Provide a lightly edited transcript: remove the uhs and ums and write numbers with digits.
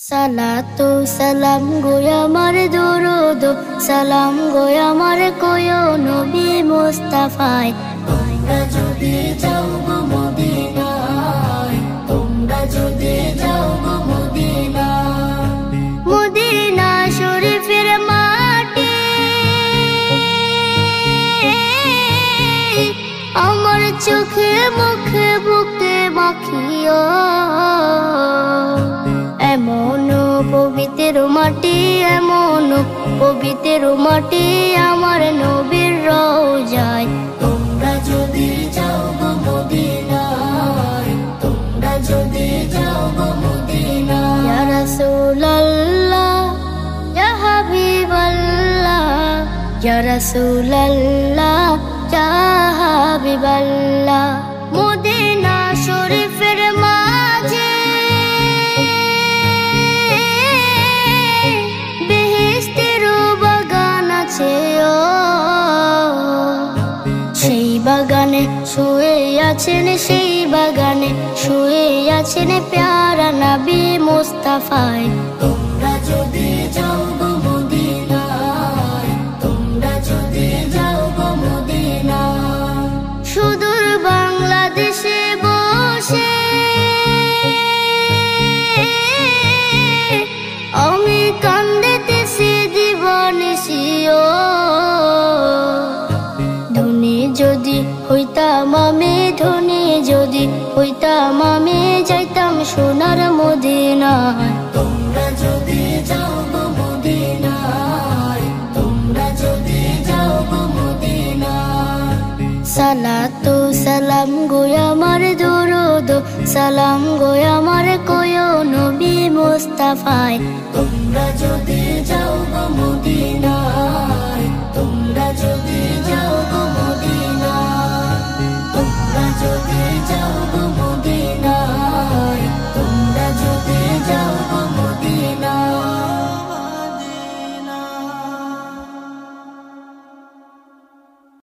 সালাতু সালাম গো আমার দরুদ সালাম গো আমার কোয় নবী মুস্তাফায়। তোমরা যদি যাও গো মদিনায়, তোমরা যদি যাও গো মদিনায়, মদিনা শরীফের মাটি আমার চোখে মুখে বুকে মাখিও। এমন পবিত্র মাটি, এমন পবিত্র মাটি আমার নবীর রওজায়। তোমরা যদি যাও গো মদিনায়, তোমরা যদি যাও গো মদিনায়। ইয়া রাসূলুল্লাহ ইয়া হাবিবাল্লাহ, ইয়া রাসূলুল্লাহ ইয়া হাবিবাল্লাহ। মদিনা শরীফের মাঝে সেই বাগানে শুয়ে আছেন, সেই বাগানে শুয়ে আছেন প্যারা নবী মুস্তাফায়। তোমরা যদি যাও গো মদিনায়, তোমরা যদি যাও গো মদিনায়। সুদূর বাংলাদেশে বসে আমি কান্দিতেছি দিবানিশিও। ধনী যদি হইতাম আমি, ধনী যদি হইতাম আমি, যাইতাম সোনার মদিনায়। তোমরা যদি যাও গো মদিনায়, তোমরা যদি যাও গো মদিনায়। সালাতু সালাম গো আমার দরুদ সালাম গো আমার কোয় নবী মুস্তাফায়। তোমরা যদি যাও গো মদিনায়,